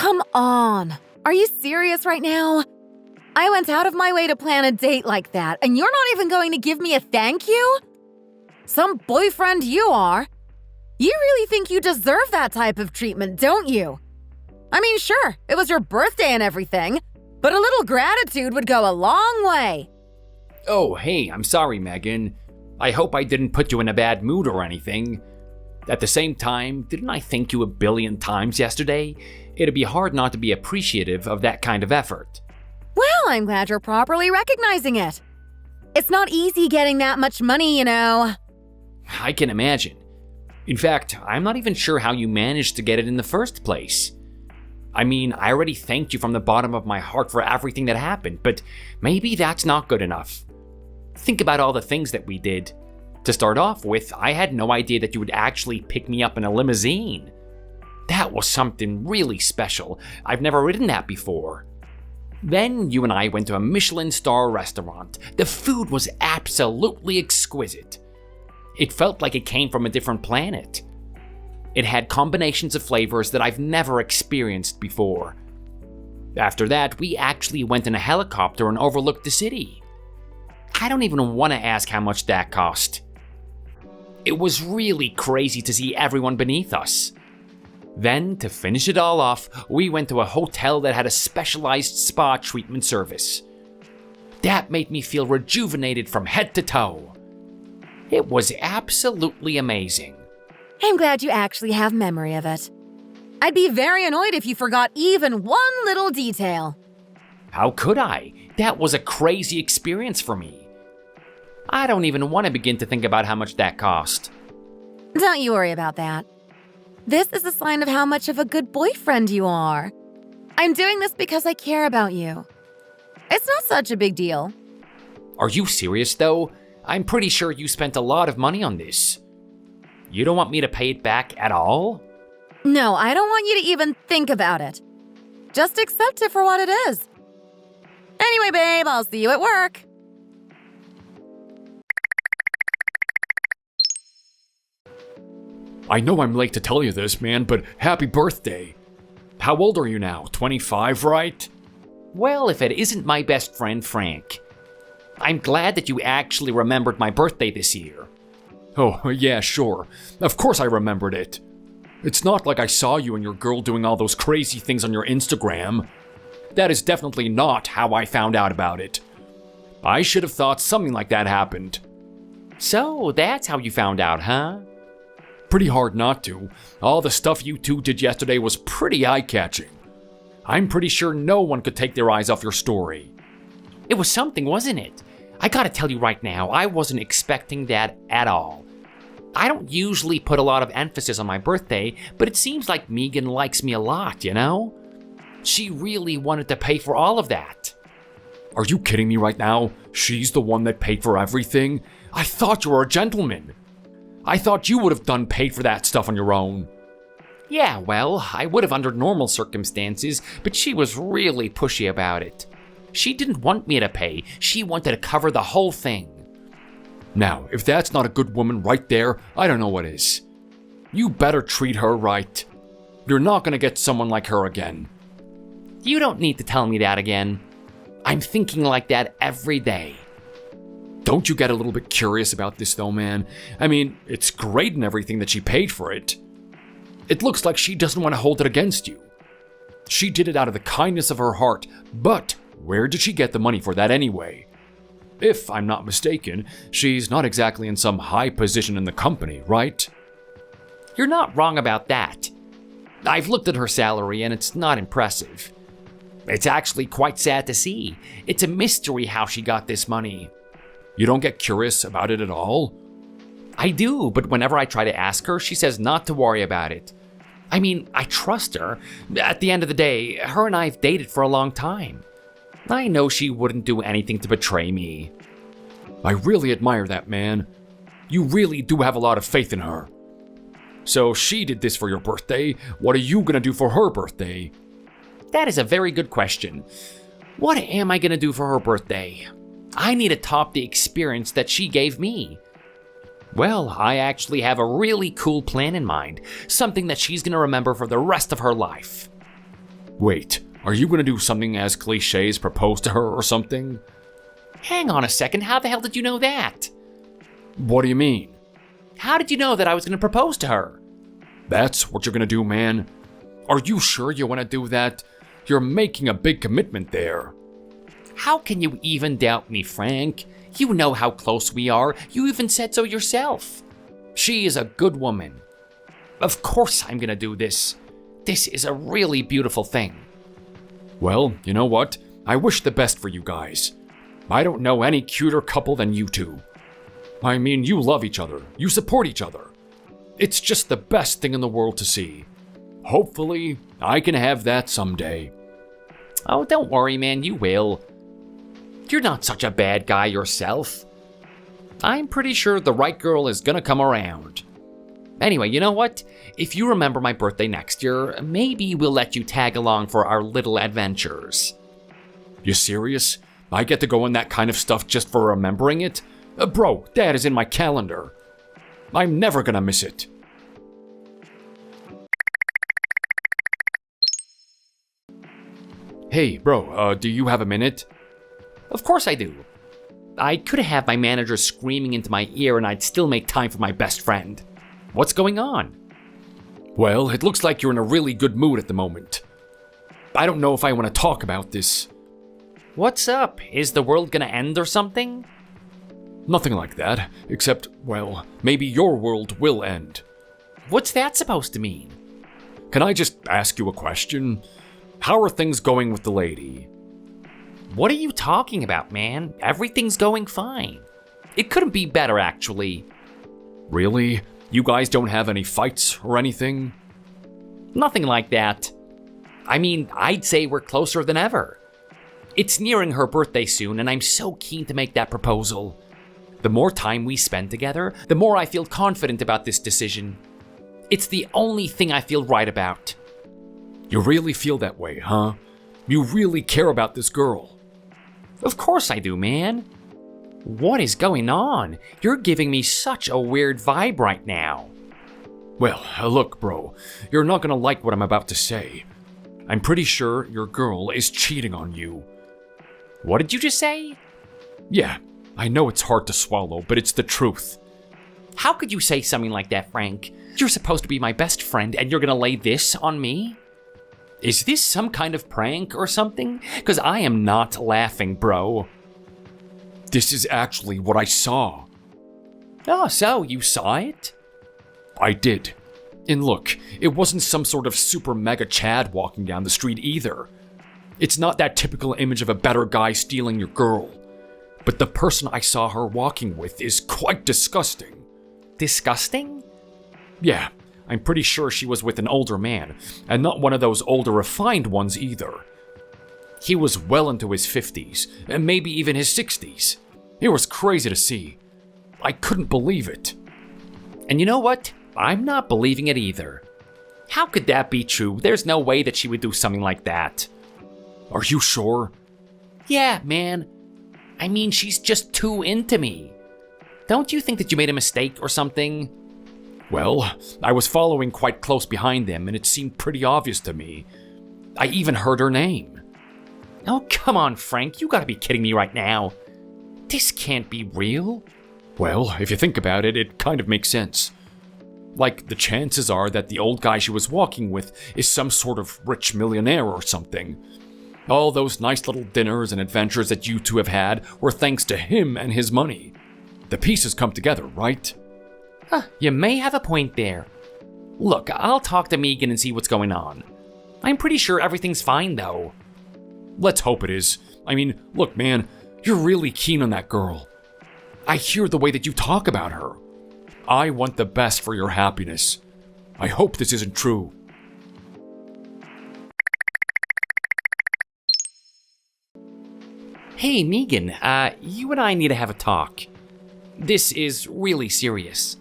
Come on. Are you serious right now? I went out of my way to plan a date like that, and you're not even going to give me a thank you? Some boyfriend you are. You really think you deserve that type of treatment, don't you? I mean, sure, it was your birthday and everything, but a little gratitude would go a long way. Oh, hey, I'm sorry, Megan. I hope I didn't put you in a bad mood or anything. At the same time, didn't I thank you a billion times yesterday? It'd be hard not to be appreciative of that kind of effort. Well, I'm glad you're properly recognizing it. It's not easy getting that much money, you know. I can imagine. In fact, I'm not even sure how you managed to get it in the first place. I mean, I already thanked you from the bottom of my heart for everything that happened, but maybe that's not good enough. Think about all the things that we did. To start off with, I had no idea that you would actually pick me up in a limousine. That was something really special. I've never ridden that before. Then you and I went to a Michelin star restaurant. The food was absolutely exquisite. It felt like it came from a different planet. It had combinations of flavors that I've never experienced before. After that, we actually went in a helicopter and overlooked the city. I don't even want to ask how much that cost. It was really crazy to see everyone beneath us. Then, to finish it all off, we went to a hotel that had a specialized spa treatment service. That made me feel rejuvenated from head to toe. It was absolutely amazing. I'm glad you actually have memory of it. I'd be very annoyed if you forgot even one little detail. How could I? That was a crazy experience for me. I don't even want to begin to think about how much that cost. Don't you worry about that. This is a sign of how much of a good boyfriend you are. I'm doing this because I care about you. It's not such a big deal. Are you serious though? I'm pretty sure you spent a lot of money on this. You don't want me to pay it back at all? No, I don't want you to even think about it. Just accept it for what it is. Anyway, babe, I'll see you at work. I know I'm late to tell you this, man, but happy birthday. How old are you now? 25, right? Well, if it isn't my best friend, Frank. I'm glad that you actually remembered my birthday this year. Oh, yeah, sure. Of course I remembered it. It's not like I saw you and your girl doing all those crazy things on your Instagram. That is definitely not how I found out about it. I should have thought something like that happened. So, that's how you found out, huh? Pretty hard not to. All the stuff you two did yesterday was pretty eye-catching. I'm pretty sure no one could take their eyes off your story. It was something, wasn't it? I gotta tell you right now, I wasn't expecting that at all. I don't usually put a lot of emphasis on my birthday, but it seems like Megan likes me a lot, you know? She really wanted to pay for all of that. Are you kidding me right now? She's the one that paid for everything? I thought you were a gentleman. I thought you would have paid for that stuff on your own. Yeah, well, I would have under normal circumstances, but she was really pushy about it. She didn't want me to pay. She wanted to cover the whole thing. Now, if that's not a good woman right there, I don't know what is. You better treat her right. You're not gonna get someone like her again. You don't need to tell me that again. I'm thinking like that every day. Don't you get a little bit curious about this though, man? I mean, it's great and everything that she paid for it. It looks like she doesn't want to hold it against you. She did it out of the kindness of her heart, but where did she get the money for that anyway? If I'm not mistaken, she's not exactly in some high position in the company, right? You're not wrong about that. I've looked at her salary and it's not impressive. It's actually quite sad to see. It's a mystery how she got this money. You don't get curious about it at all? I do, but whenever I try to ask her, she says not to worry about it. I mean, I trust her. At the end of the day, her and I have dated for a long time. I know she wouldn't do anything to betray me. I really admire that, man. You really do have a lot of faith in her. So she did this for your birthday. What are you gonna do for her birthday? That is a very good question. What am I gonna do for her birthday? I need to top the experience that she gave me. Well, I actually have a really cool plan in mind, something that she's gonna remember for the rest of her life. Wait, are you gonna do something as cliche as propose to her or something? Hang on a second, how the hell did you know that? What do you mean? How did you know that I was going to propose to her? That's what you're gonna do, man? Are you sure you wanna do that? You're making a big commitment there. How can you even doubt me, Frank? You know how close we are. You even said so yourself. She is a good woman. Of course I'm gonna do this. This is a really beautiful thing. Well, you know what? I wish the best for you guys. I don't know any cuter couple than you two. I mean, you love each other. You support each other. It's just the best thing in the world to see. Hopefully, I can have that someday. Oh, don't worry, man, you will. You're not such a bad guy yourself. I'm pretty sure the right girl is gonna come around. Anyway, you know what? If you remember my birthday next year, maybe we'll let you tag along for our little adventures. You serious? I get to go on that kind of stuff just for remembering it? Bro, that is in my calendar. I'm never gonna miss it. Hey, bro, do you have a minute? Of course I do. I could have my manager screaming into my ear and I'd still make time for my best friend. What's going on? Well, it looks like you're in a really good mood at the moment. I don't know if I want to talk about this. What's up? Is the world gonna end or something? Nothing like that, except, well, maybe your world will end. What's that supposed to mean? Can I just ask you a question? How are things going with the lady? What are you talking about, man? Everything's going fine. It couldn't be better, actually. Really? You guys don't have any fights or anything? Nothing like that. I mean, I'd say we're closer than ever. It's nearing her birthday soon, and I'm so keen to make that proposal. The more time we spend together, the more I feel confident about this decision. It's the only thing I feel right about. You really feel that way, huh? You really care about this girl? Of course I do, man. What is going on? You're giving me such a weird vibe right now. Well, look, bro, you're not gonna like what I'm about to say. I'm pretty sure your girl is cheating on you. What did you just say? Yeah, I know it's hard to swallow, but it's the truth. How could you say something like that, Frank? You're supposed to be my best friend and you're gonna lay this on me? Is this some kind of prank or something? Because I am not laughing, bro. This is actually what I saw. Oh, so you saw it? I did. And look, it wasn't some sort of super mega Chad walking down the street either. It's not that typical image of a better guy stealing your girl. But the person I saw her walking with is quite disgusting. Disgusting? Yeah, I'm pretty sure she was with an older man, and not one of those older refined ones either. He was well into his 50s, and maybe even his 60s. It was crazy to see. I couldn't believe it. And you know what? I'm not believing it either. How could that be true? There's no way that she would do something like that. Are you sure? Yeah, man. I mean, she's just too into me. Don't you think that you made a mistake or something? Well, I was following quite close behind them, and it seemed pretty obvious to me. I even heard her name. Oh, come on, Frank. You gotta be kidding me right now. This can't be real. Well, if you think about it, it kind of makes sense. Like, the chances are that the old guy she was walking with is some sort of rich millionaire or something. All those nice little dinners and adventures that you two have had were thanks to him and his money. The pieces come together, right? You may have a point there. Look, I'll talk to Megan and see what's going on. I'm pretty sure everything's fine, though. Let's hope it is. I mean, look, man, you're really keen on that girl. I hear the way that you talk about her. I want the best for your happiness. I hope this isn't true. Hey, Megan, you and I need to have a talk. This is really serious.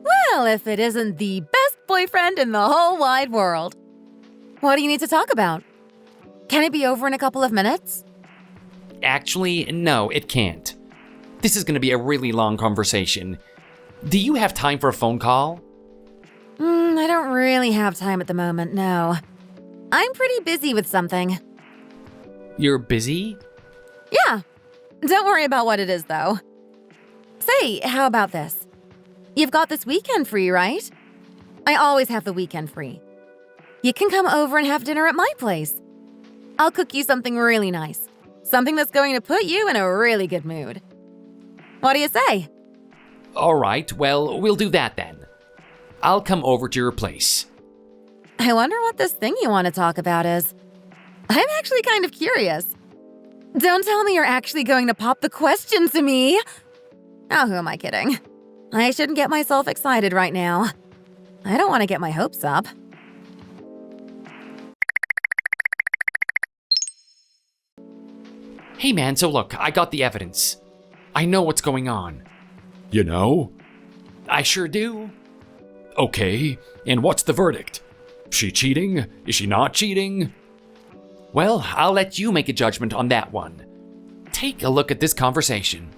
Well, if it isn't the best boyfriend in the whole wide world. What do you need to talk about? Can it be over in a couple of minutes? Actually, no, it can't. This is going to be a really long conversation. Do you have time for a phone call? I don't really have time at the moment, no. I'm pretty busy with something. You're busy? Yeah. Don't worry about what it is, though. Say, how about this? You've got this weekend free, right? I always have the weekend free. You can come over and have dinner at my place. I'll cook you something really nice. Something that's going to put you in a really good mood. What do you say? All right, well, we'll do that then. I'll come over to your place. I wonder what this thing you want to talk about is. I'm actually kind of curious. Don't tell me you're actually going to pop the question to me. Oh, who am I kidding? I shouldn't get myself excited right now. I don't want to get my hopes up. Hey man, so look, I got the evidence. I know what's going on. You know? I sure do. Okay, and what's the verdict? She cheating? Is she not cheating? Well, I'll let you make a judgment on that one. Take a look at this conversation.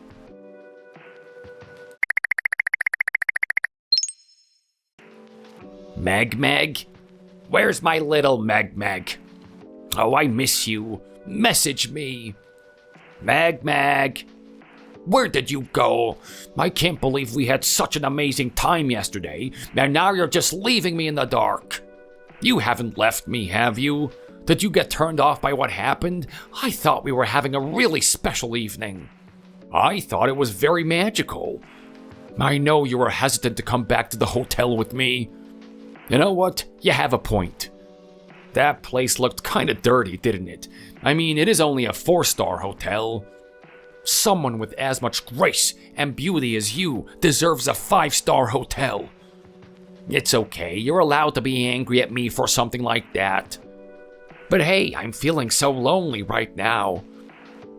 Meg? Where's my little Meg? Oh, I miss you. Message me. Meg. Where did you go? I can't believe we had such an amazing time yesterday, and now you're just leaving me in the dark. You haven't left me, have you? Did you get turned off by what happened? I thought we were having a really special evening. I thought it was very magical. I know you were hesitant to come back to the hotel with me. You know what? You have a point. That place looked kinda dirty, didn't it? I mean, it is only a 4-star hotel. Someone with as much grace and beauty as you deserves a 5-star hotel. It's okay, you're allowed to be angry at me for something like that. But hey, I'm feeling so lonely right now.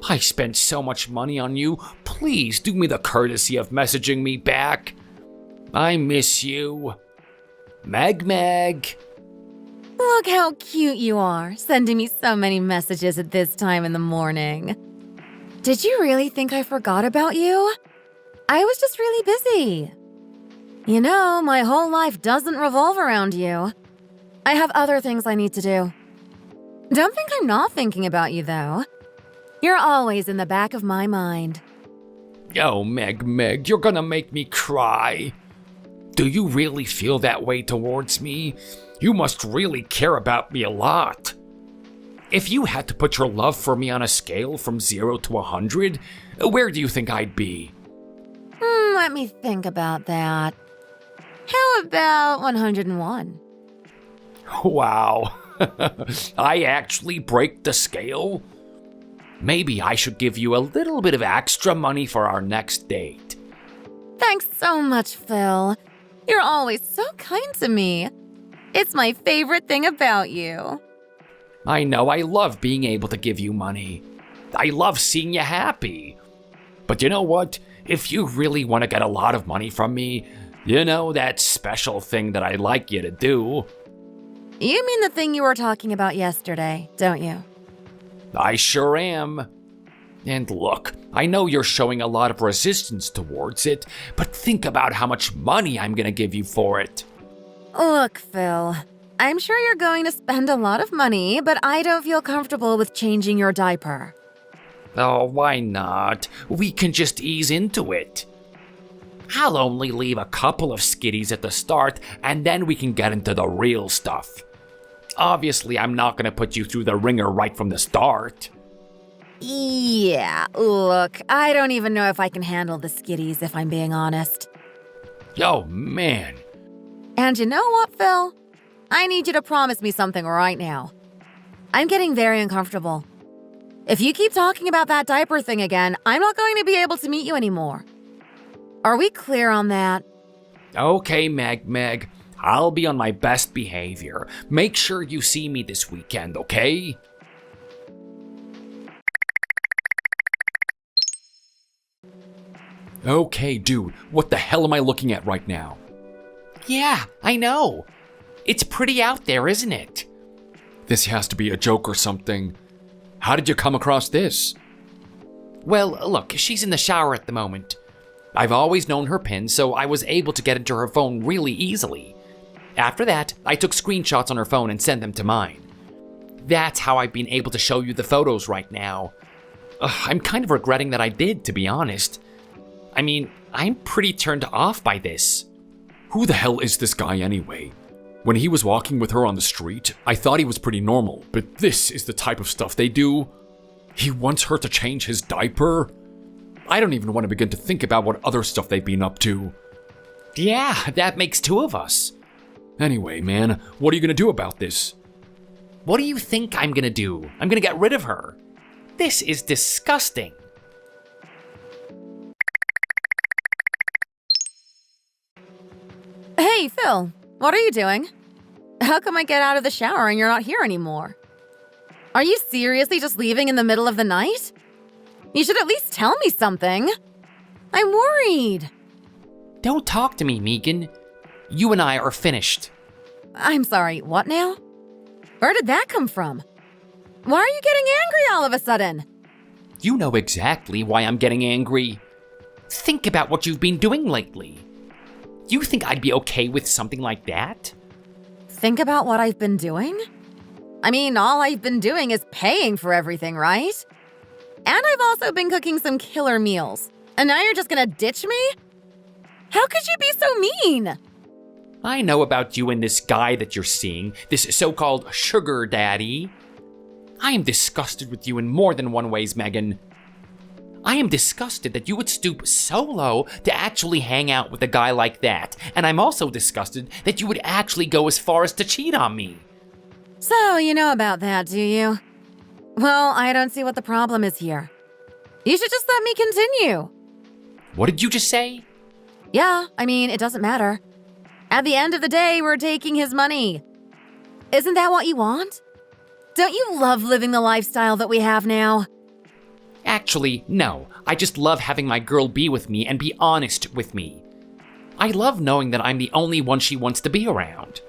I spent so much money on you, please do me the courtesy of messaging me back. I miss you. Meg. Look how cute you are, sending me so many messages at this time in the morning. Did you really think I forgot about you? I was just really busy. You know, my whole life doesn't revolve around you. I have other things I need to do. Don't think I'm not thinking about you, though. You're always in the back of my mind. Oh, Meg, you're gonna make me cry. Do you really feel that way towards me? You must really care about me a lot. If you had to put your love for me on a scale from 0 to 100, where do you think I'd be? Let me think about that. How about 101? Wow. I actually break the scale? Maybe I should give you a little bit of extra money for our next date. Thanks so much, Phil. You're always so kind to me. It's my favorite thing about you. I know, I love being able to give you money. I love seeing you happy. But you know what? If you really want to get a lot of money from me, you know that special thing that I'd like you to do. You mean the thing you were talking about yesterday, don't you? I sure am. And look, I know you're showing a lot of resistance towards it, but think about how much money I'm gonna give you for it. Look, Phil, I'm sure you're going to spend a lot of money, but I don't feel comfortable with changing your diaper. Oh, why not? We can just ease into it. I'll only leave a couple of skitties at the start, and then we can get into the real stuff. Obviously, I'm not gonna put you through the ringer right from the start. Yeah, look, I don't even know if I can handle the skitties, if I'm being honest. Oh, man. And you know what, Phil? I need you to promise me something right now. I'm getting very uncomfortable. If you keep talking about that diaper thing again, I'm not going to be able to meet you anymore. Are we clear on that? Okay, Meg. I'll be on my best behavior. Make sure you see me this weekend, okay? Okay, dude, what the hell am I looking at right now? Yeah, I know. It's pretty out there, isn't it? This has to be a joke or something. How did you come across this? Well, look, she's in the shower at the moment. I've always known her PIN, so I was able to get into her phone really easily. After that, I took screenshots on her phone and sent them to mine. That's how I've been able to show you the photos right now. I'm kind of regretting that I did, to be honest. I mean, I'm pretty turned off by this. Who the hell is this guy anyway? When he was walking with her on the street, I thought he was pretty normal, but this is the type of stuff they do? He wants her to change his diaper? I don't even want to begin to think about what other stuff they've been up to. Yeah, that makes two of us. Anyway, man, what are you gonna do about this? What do you think I'm gonna do? I'm gonna get rid of her. This is disgusting. Hey, Phil, what are you doing? How come I get out of the shower and you're not here anymore? Are you seriously just leaving in the middle of the night? You should at least tell me something. I'm worried. Don't talk to me, Megan. You and I are finished. I'm sorry, what now? Where did that come from? Why are you getting angry all of a sudden? You know exactly why I'm getting angry. Think about what you've been doing lately. You think I'd be okay with something like that? Think about what I've been doing? I mean, all I've been doing is paying for everything, right? And I've also been cooking some killer meals. And now you're just gonna ditch me? How could you be so mean? I know about you and this guy that you're seeing, this so-called sugar daddy. I am disgusted with you in more than one ways, Megan. I am disgusted that you would stoop so low to actually hang out with a guy like that, and I'm also disgusted that you would actually go as far as to cheat on me. So, you know about that, do you? Well, I don't see what the problem is here. You should just let me continue. What did you just say? Yeah, I mean, it doesn't matter. At the end of the day, we're taking his money. Isn't that what you want? Don't you love living the lifestyle that we have now? Actually, no. I just love having my girl be with me and be honest with me. I love knowing that I'm the only one she wants to be around.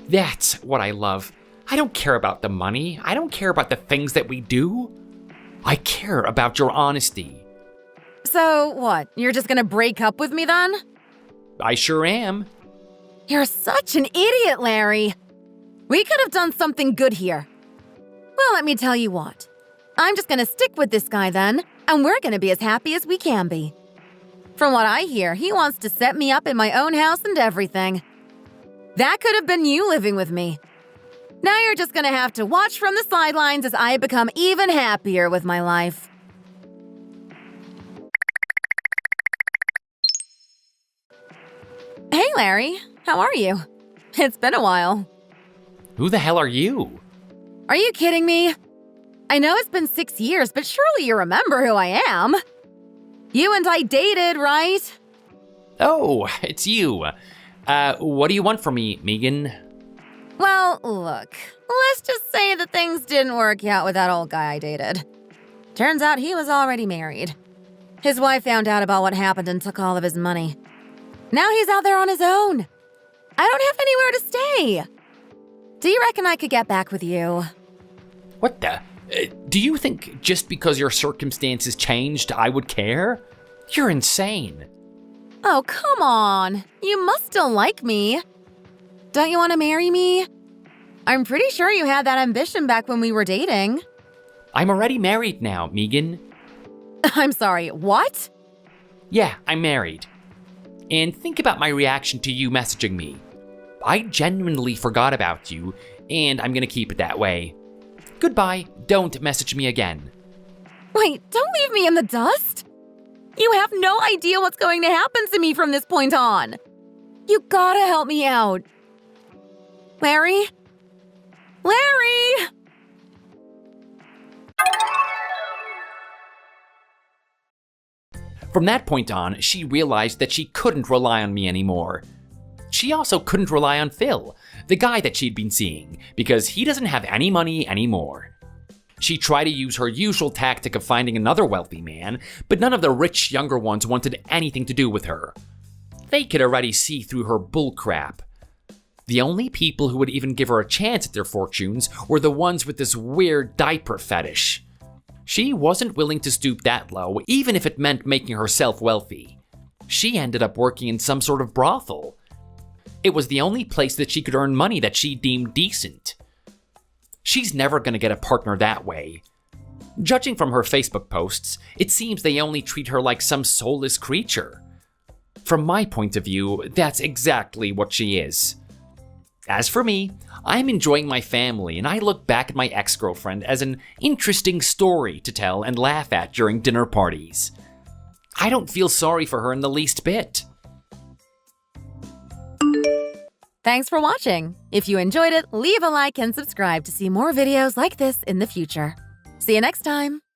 That's what I love. I don't care about the money. I don't care about the things that we do. I care about your honesty. So what, you're just gonna break up with me then? I sure am. You're such an idiot, Larry. We could have done something good here. Well, let me tell you what. I'm just gonna stick with this guy then, and we're gonna be as happy as we can be. From what I hear, he wants to set me up in my own house and everything. That could have been you living with me. Now you're just gonna have to watch from the sidelines as I become even happier with my life. Hey, Larry. How are you? It's been a while. Who the hell are you? Are you kidding me? I know it's been 6 years, but surely you remember who I am. You and I dated, right? Oh, it's you. What do you want from me, Megan? Well, look, let's just say that things didn't work out with that old guy I dated. Turns out he was already married. His wife found out about what happened and took all of his money. Now he's out there on his own. I don't have anywhere to stay. Do you reckon I could get back with you? What the? Do you think just because your circumstances changed, I would care? You're insane. Oh, come on. You must still like me. Don't you want to marry me? I'm pretty sure you had that ambition back when we were dating. I'm already married now, Megan. I'm sorry, what? Yeah, I'm married. And think about my reaction to you messaging me. I genuinely forgot about you, and I'm gonna keep it that way. Goodbye, don't message me again. Wait, don't leave me in the dust. You have no idea what's going to happen to me from this point on. You gotta help me out. Larry? Larry! From that point on, she realized that she couldn't rely on me anymore. She also couldn't rely on Phil, the guy that she'd been seeing, because he doesn't have any money anymore. She tried to use her usual tactic of finding another wealthy man, but none of the rich younger ones wanted anything to do with her. They could already see through her bullcrap. The only people who would even give her a chance at their fortunes were the ones with this weird diaper fetish. She wasn't willing to stoop that low, even if it meant making herself wealthy. She ended up working in some sort of brothel. It was the only place that she could earn money that she deemed decent. She's never gonna get a partner that way. Judging from her Facebook posts, it seems they only treat her like some soulless creature. From my point of view, that's exactly what she is. As for me, I'm enjoying my family, and I look back at my ex-girlfriend as an interesting story to tell and laugh at during dinner parties. I don't feel sorry for her in the least bit. Thanks for watching. If you enjoyed it, leave a like and subscribe to see more videos like this in the future. See you next time.